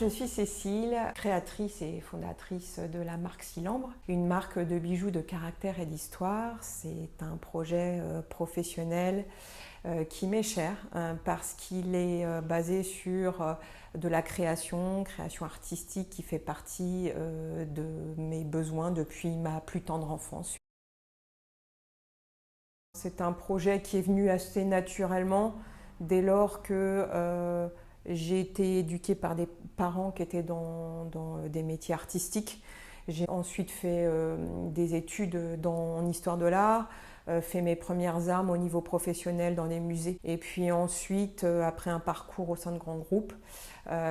je suis Cécile, créatrice et fondatrice de la marque Silambre, une marque de bijoux de caractère et d'histoire. C'est un projet professionnel qui m'est cher parce qu'il est basé sur de la création artistique qui fait partie de mes besoins depuis ma plus tendre enfance. C'est un projet qui est venu assez naturellement dès lors que j'ai été éduquée par des parents qui étaient dans des métiers artistiques. J'ai ensuite fait des études en histoire de l'art, fait mes premières armes au niveau professionnel dans des musées. Et puis ensuite, après un parcours au sein de grands groupes,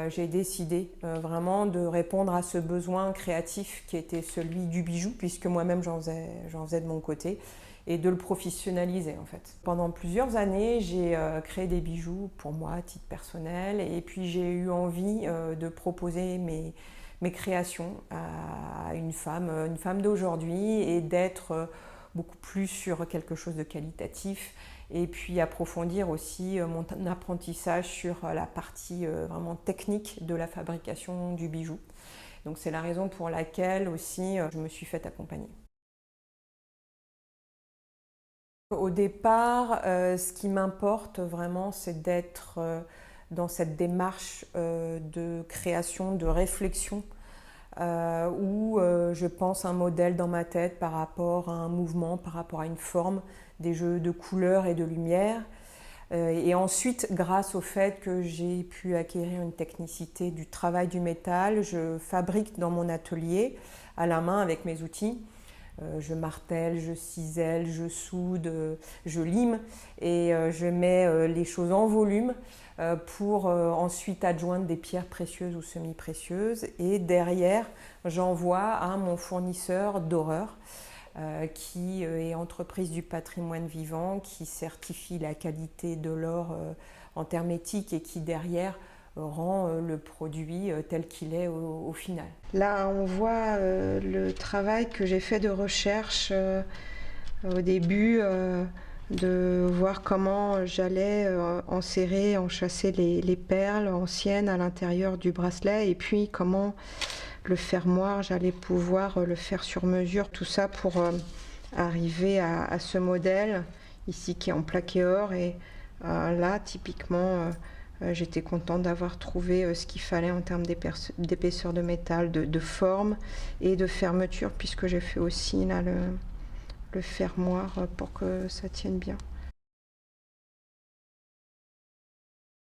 j'ai décidé vraiment de répondre à ce besoin créatif qui était celui du bijou, puisque moi-même j'en faisais de mon côté, et de le professionnaliser en fait. Pendant plusieurs années, j'ai créé des bijoux pour moi à titre personnel, et puis j'ai eu envie de proposer mes créations à une femme d'aujourd'hui, et d'être beaucoup plus sur quelque chose de qualitatif, et puis approfondir aussi mon apprentissage sur la partie vraiment technique de la fabrication du bijou. Donc c'est la raison pour laquelle aussi je me suis fait accompagner. Au départ, ce qui m'importe vraiment, c'est d'être dans cette démarche de création, de réflexion, où je pense un modèle dans ma tête par rapport à un mouvement, par rapport à une forme, des jeux de couleurs et de lumière. Et ensuite, grâce au fait que j'ai pu acquérir une technicité du travail du métal, je fabrique dans mon atelier à la main avec mes outils. Je martèle, je cisèle, je soude, je lime, et je mets les choses en volume pour ensuite adjoindre des pierres précieuses ou semi-précieuses. Et derrière, j'envoie à mon fournisseur d'horreur qui est entreprise du patrimoine vivant, qui certifie la qualité de l'or en termes éthiques et qui derrière rend le produit tel qu'il est au final. Là, on voit le travail que j'ai fait de recherche au début, de voir comment j'allais enchasser les perles anciennes à l'intérieur du bracelet, et puis comment le fermoir, j'allais pouvoir le faire sur mesure, tout ça pour arriver à ce modèle ici qui est en plaqué or. Et là, typiquement, j'étais contente d'avoir trouvé ce qu'il fallait en termes d'épaisseur de métal, de forme et de fermeture, puisque j'ai fait aussi là, le fermoir pour que ça tienne bien.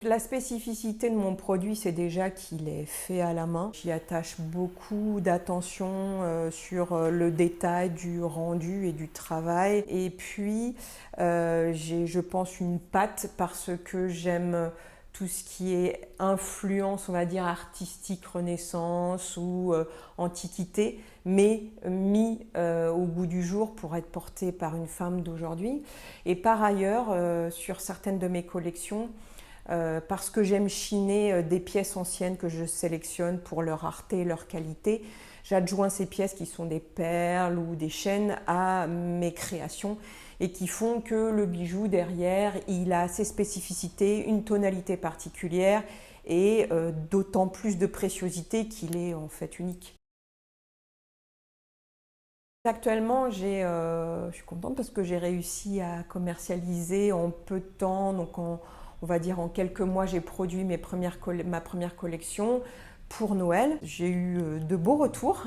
La spécificité de mon produit, c'est déjà qu'il est fait à la main. J'y attache beaucoup d'attention sur le détail du rendu et du travail. Et puis, j'ai, je pense, une patte parce que j'aime tout ce qui est influence, on va dire, artistique, renaissance ou antiquité, mais mis au goût du jour pour être porté par une femme d'aujourd'hui. Et par ailleurs, sur certaines de mes collections, parce que j'aime chiner des pièces anciennes que je sélectionne pour leur rareté, leur qualité, j'adjoins ces pièces qui sont des perles ou des chaînes à mes créations et qui font que le bijou derrière, il a ses spécificités, une tonalité particulière et d'autant plus de préciosité qu'il est en fait unique. Actuellement, je suis contente parce que j'ai réussi à commercialiser en peu de temps, donc on va dire en quelques mois, j'ai produit ma première collection pour Noël. J'ai eu de beaux retours,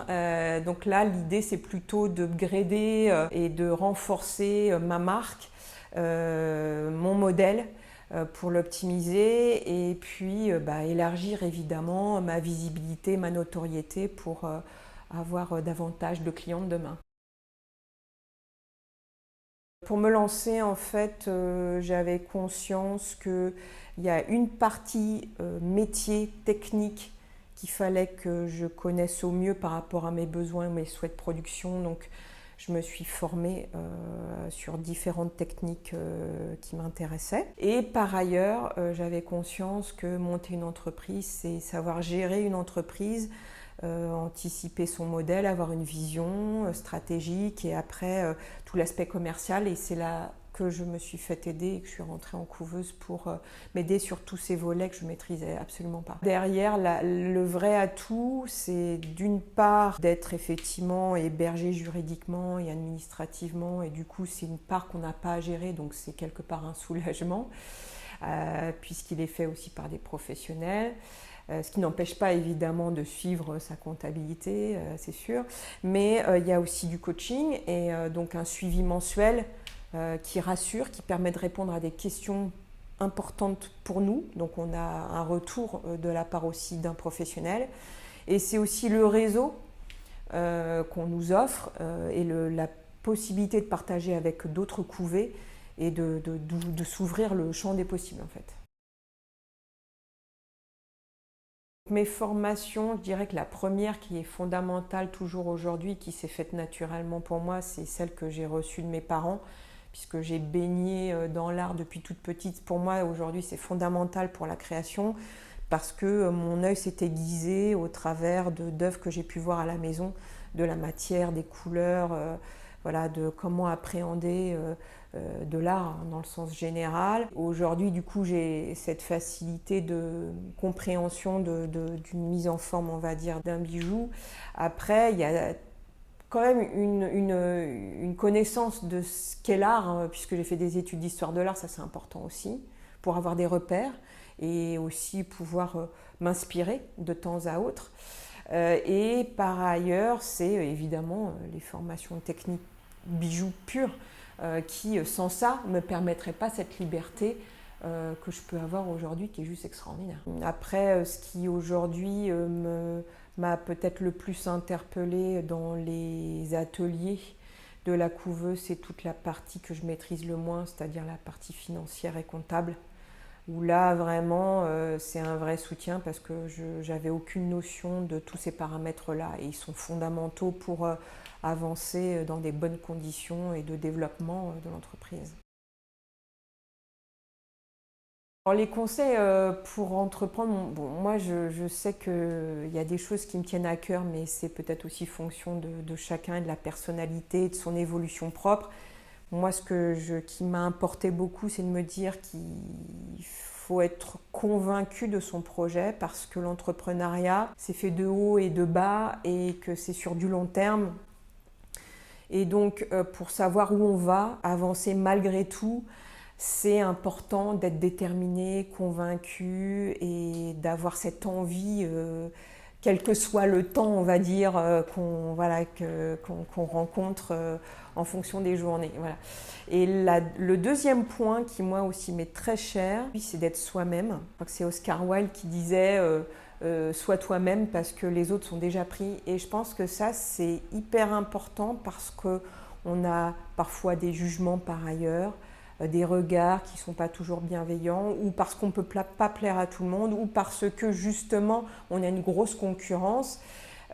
donc là l'idée c'est plutôt de grader et de renforcer ma marque, mon modèle pour l'optimiser et puis élargir évidemment ma visibilité, ma notoriété pour avoir davantage de clientes demain. Pour me lancer, en fait, j'avais conscience qu'il y a une partie métier, technique, qu'il fallait que je connaisse au mieux par rapport à mes besoins, mes souhaits de production. Donc, je me suis formée sur différentes techniques qui m'intéressaient. Et par ailleurs, j'avais conscience que monter une entreprise, c'est savoir gérer une entreprise, anticiper son modèle, avoir une vision stratégique et après tout l'aspect commercial. Et c'est là que je me suis fait aider et que je suis rentrée en couveuse pour m'aider sur tous ces volets que je ne maîtrisais absolument pas. Derrière, le vrai atout, c'est d'une part d'être effectivement hébergé juridiquement et administrativement, et du coup c'est une part qu'on n'a pas à gérer, donc c'est quelque part un soulagement, puisqu'il est fait aussi par des professionnels. Ce qui n'empêche pas évidemment de suivre sa comptabilité, c'est sûr, mais il y a aussi du coaching et donc un suivi mensuel qui rassure, qui permet de répondre à des questions importantes pour nous. Donc on a un retour de la part aussi d'un professionnel, et c'est aussi le réseau qu'on nous offre et la possibilité de partager avec d'autres couvées et de s'ouvrir le champ des possibles en fait. Mes formations, je dirais que la première qui est fondamentale toujours aujourd'hui, qui s'est faite naturellement pour moi, c'est celle que j'ai reçue de mes parents, puisque j'ai baigné dans l'art depuis toute petite. Pour moi, aujourd'hui, c'est fondamental pour la création, parce que mon œil s'est aiguisé au travers d'œuvres que j'ai pu voir à la maison, de la matière, des couleurs, voilà, de comment appréhender de l'art dans le sens général. Aujourd'hui, du coup, j'ai cette facilité de compréhension d'une mise en forme, on va dire, d'un bijou. Après, il y a quand même une connaissance de ce qu'est l'art, hein, puisque j'ai fait des études d'histoire de l'art, ça c'est important aussi, pour avoir des repères et aussi pouvoir m'inspirer de temps à autre. Et par ailleurs, c'est évidemment les formations techniques bijoux purs qui, sans ça, ne me permettraient pas cette liberté que je peux avoir aujourd'hui, qui est juste extraordinaire. Après, ce qui aujourd'hui m'a peut-être le plus interpellée dans les ateliers de la couveuse, c'est toute la partie que je maîtrise le moins, c'est-à-dire la partie financière et comptable, où là vraiment c'est un vrai soutien, parce que j'avais aucune notion de tous ces paramètres-là, et ils sont fondamentaux pour avancer dans des bonnes conditions et de développement de l'entreprise. Alors, les conseils pour entreprendre, bon, moi je sais qu'il y a des choses qui me tiennent à cœur, mais c'est peut-être aussi fonction de chacun, de la personnalité, de son évolution propre. Moi, qui m'a importé beaucoup, c'est de me dire qu'il faut être convaincu de son projet, parce que l'entrepreneuriat, c'est fait de haut et de bas, et que c'est sur du long terme. Et donc, pour savoir où on va, avancer malgré tout, c'est important d'être déterminé, convaincu, et d'avoir cette envie, quel que soit le temps, on va dire, qu'on rencontre en fonction des journées. Voilà. Et le deuxième point qui, moi aussi, m'est très cher, c'est d'être soi-même. Je crois que c'est Oscar Wilde qui disait sois toi-même, parce que les autres sont déjà pris. Et je pense que ça, c'est hyper important, parce qu'on a parfois des jugements par ailleurs, des regards qui ne sont pas toujours bienveillants, ou parce qu'on ne peut pas plaire à tout le monde, ou parce que justement on a une grosse concurrence.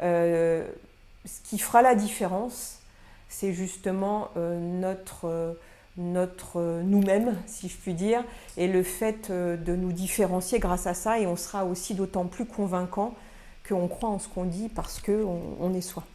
Ce qui fera la différence, c'est justement notre nous-mêmes, si je puis dire, et le fait de nous différencier grâce à ça, et on sera aussi d'autant plus convaincant qu'on croit en ce qu'on dit, parce qu'on est soi.